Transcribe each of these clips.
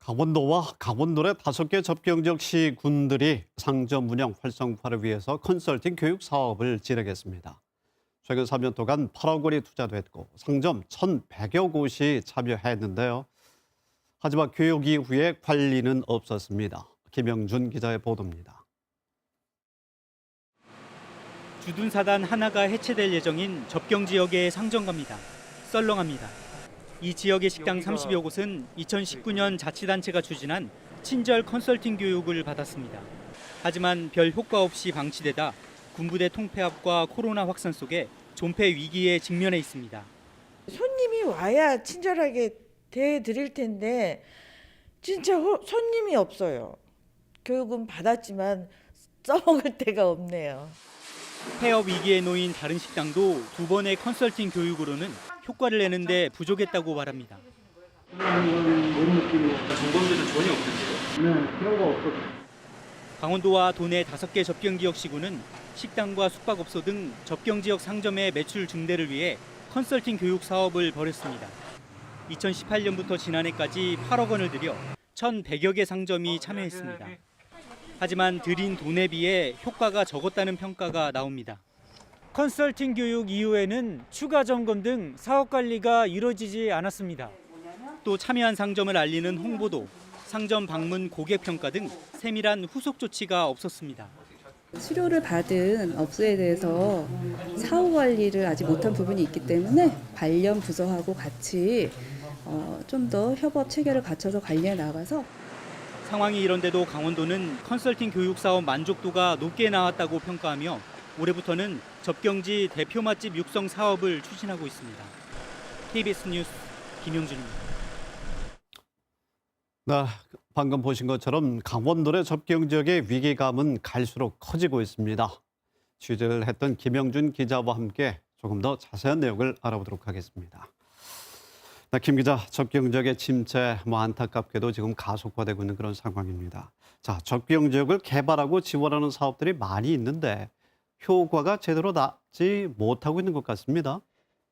강원도와 강원도의 5개 접경지역 시군들이 상점 운영 활성화를 위해서 컨설팅 교육 사업을 진행했습니다. 최근 3년 동안 8억 원이 투자됐고 상점 1,100여 곳이 참여했는데요. 하지만 교육 이후에 관리는 없었습니다. 김영준 기자의 보도입니다. 주둔사단 하나가 해체될 예정인 접경지역의 상점갑니다. 썰렁합니다. 이 지역의 식당 30여 곳은 2019년 자치단체가 추진한 친절 컨설팅 교육을 받았습니다. 하지만 별 효과 없이 방치되다 군부대 통폐합과 코로나 확산 속에 존폐 위기에 직면해 있습니다. 손님이 와야 친절하게 대해드릴 텐데 진짜 손님이 없어요. 교육은 받았지만 써먹을 데가 없네요. 폐업 위기에 놓인 다른 식당도 2번의 컨설팅 교육으로는 효과를 내는데 부족했다고 말합니다. 점검제도 전혀 없는데요? 네, 그런 거 없거든요. 강원도와 도내 5개 접경지역 시군은 식당과 숙박업소 등 접경지역 상점의 매출 증대를 위해 컨설팅 교육 사업을 벌였습니다. 2018년부터 지난해까지 8억 원을 들여 1,100여 개 상점이 참여했습니다. 하지만 들인 돈에 비해 효과가 적었다는 평가가 나옵니다. 컨설팅 교육 이후에는 추가 점검 등 사업 관리가 이루어지지 않았습니다. 또 참여한 상점을 알리는 홍보도, 상점 방문 고객 평가 등 세밀한 후속 조치가 없었습니다. 수료를 받은 업소에 대해서 사후 관리를 아직 못한 부분이 있기 때문에 관련 부서하고 같이 좀 더 협업 체계를 갖춰서 관리해 나가서 상황이 이런데도 강원도는 컨설팅 교육 사업 만족도가 높게 나왔다고 평가하며 올해부터는 접경지 대표 맛집 육성 사업을 추진하고 있습니다. KBS 뉴스 김용준입니다. 네, 방금 보신 것처럼 강원도의 접경 지역의 위기감은 갈수록 커지고 있습니다. 취재를 했던 김영준 기자와 함께 조금 더 자세한 내용을 알아보도록 하겠습니다. 네, 김 기자, 접경 지역의 침체 안타깝게도 지금 가속화되고 있는 그런 상황입니다. 자, 접경 지역을 개발하고 지원하는 사업들이 많이 있는데 효과가 제대로 나지 못하고 있는 것 같습니다.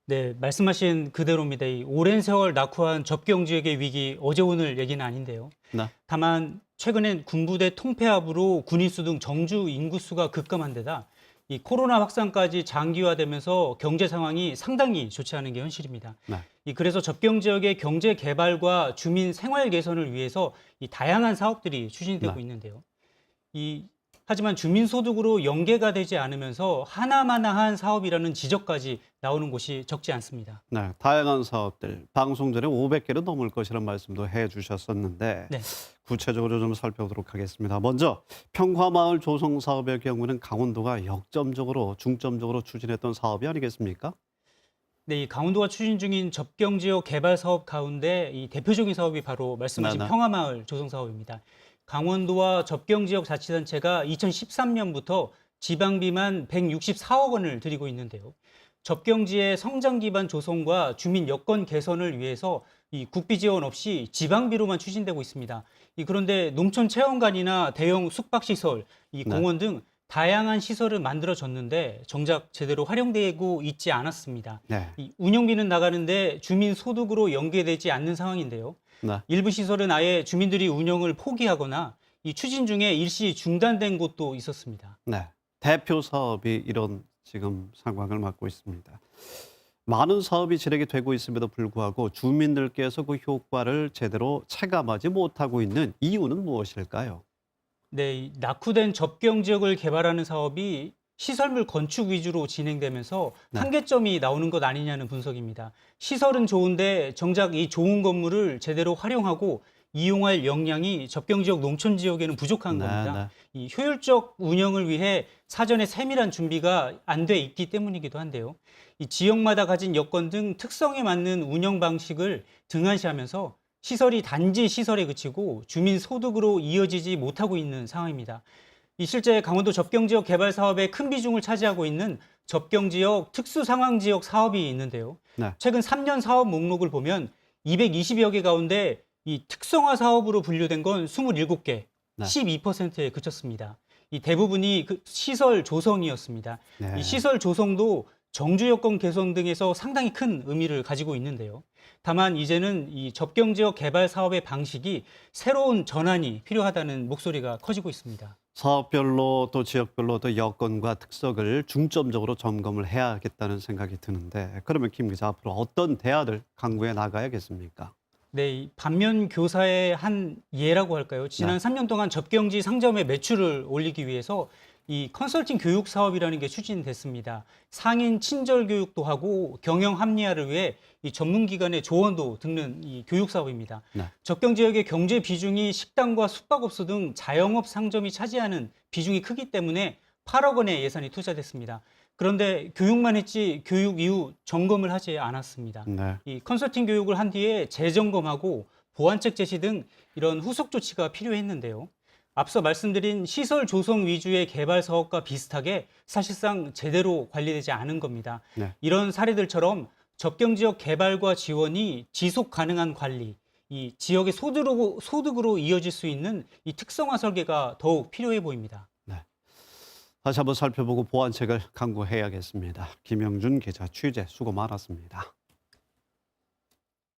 네, 말씀하신 그대로입니다. 이 오랜 세월 낙후한 접경 지역의 위기 어제 오늘 얘기는 아닌데요. 네. 다만 최근엔 군부대 통폐합으로 군인 수 등 정주 인구수가 급감한 데다 이 코로나 확산까지 장기화되면서 경제 상황이 상당히 좋지 않은 게 현실입니다. 네. 그래서 접경 지역의 경제 개발과 주민 생활 개선을 위해서 이 다양한 사업들이 추진되고 네. 있는데요. 하지만 주민소득으로 연계가 되지 않으면서 하나마나한 사업이라는 지적까지 나오는 곳이 적지 않습니다. 네, 다양한 사업들, 방송 전에 500개를 넘을 것이라는 말씀도 해주셨었는데 네. 구체적으로 좀 살펴보도록 하겠습니다. 먼저 평화마을 조성 사업의 경우는 강원도가 역점적으로 중점적으로 추진했던 사업이 아니겠습니까? 네, 이 강원도가 추진 중인 접경지역 개발 사업 가운데 이 대표적인 사업이 바로 말씀하신 네네. 평화마을 조성 사업입니다. 강원도와 접경지역 자치단체가 2013년부터 지방 비만 164억 원을 들이고 있는데요. 접경지의 성장 기반 조성과 주민 여건 개선을 위해서 이 국비 지원 없이 지방비로만 추진되고 있습니다. 그런데 농촌 체험관이나 대형 숙박시설, 네. 공원 등 다양한 시설을 만들어졌는데 정작 제대로 활용되고 있지 않았습니다. 네. 운영비는 나가는데 주민 소득으로 연계되지 않는 상황인데요. 네. 일부 시설은 아예 주민들이 운영을 포기하거나 이 추진 중에 일시 중단된 곳도 있었습니다. 네. 대표 사업이 이런 지금 상황을 맞고 있습니다. 많은 사업이 진행이 되고 있음에도 불구하고 주민들께서 그 효과를 제대로 체감하지 못하고 있는 이유는 무엇일까요? 네, 이 낙후된 접경 지역을 개발하는 사업이 시설물 건축 위주로 진행되면서 네. 한계점이 나오는 것 아니냐는 분석입니다. 시설은 좋은데 정작 이 좋은 건물을 제대로 활용하고 이용할 역량이 접경 지역 농촌 지역에는 부족한 네, 겁니다. 이 효율적 운영을 위해 사전에 세밀한 준비가 안 돼 있기 때문이기도 한데요. 이 지역마다 가진 여건 등 특성에 맞는 운영 방식을 등한시하면서 시설이 단지 시설에 그치고 주민 소득으로 이어지지 못하고 있는 상황입니다. 실제 강원도 접경지역 개발 사업의 큰 비중을 차지하고 있는 접경지역 특수상황지역 사업이 있는데요. 네. 최근 3년 사업 목록을 보면 220여 개 가운데 이 특성화 사업으로 분류된 건 27개, 네. 12%에 그쳤습니다. 이 대부분이 그 시설 조성이었습니다. 네. 이 시설 조성도 정주 여건 개선 등에서 상당히 큰 의미를 가지고 있는데요. 다만 이제는 이 접경지역 개발 사업의 방식이 새로운 전환이 필요하다는 목소리가 커지고 있습니다. 사업별로 또 지역별로 또 여건과 특성을 중점적으로 점검을 해야겠다는 생각이 드는데 그러면 김 기자 앞으로 어떤 대안을 강구해 나가야겠습니까? 네, 이 반면 교사의 한 예라고 할까요? 지난 3년 동안 접경지 상점의 매출을 올리기 위해서 이 컨설팅 교육 사업이라는 게 추진됐습니다. 상인 친절 교육도 하고 경영 합리화를 위해 이 전문기관의 조언도 듣는 이 교육 사업입니다. 네. 접경 지역의 경제 비중이 식당과 숙박업소 등 자영업 상점이 차지하는 비중이 크기 때문에 8억 원의 예산이 투자됐습니다. 그런데 교육만 했지 교육 이후 점검을 하지 않았습니다. 네. 이 컨설팅 교육을 한 뒤에 재점검하고 보완책 제시 등 이런 후속 조치가 필요했는데요. 앞서 말씀드린 시설 조성 위주의 개발 사업과 비슷하게 사실상 제대로 관리되지 않은 겁니다. 네. 이런 사례들처럼 접경 지역 개발과 지원이 지속 가능한 관리, 이 지역의 소득으로 이어질 수 있는 이 특성화 설계가 더욱 필요해 보입니다. 다시 한번 살펴보고 보완책을 강구해야겠습니다. 김영준 기자 취재 수고 많았습니다.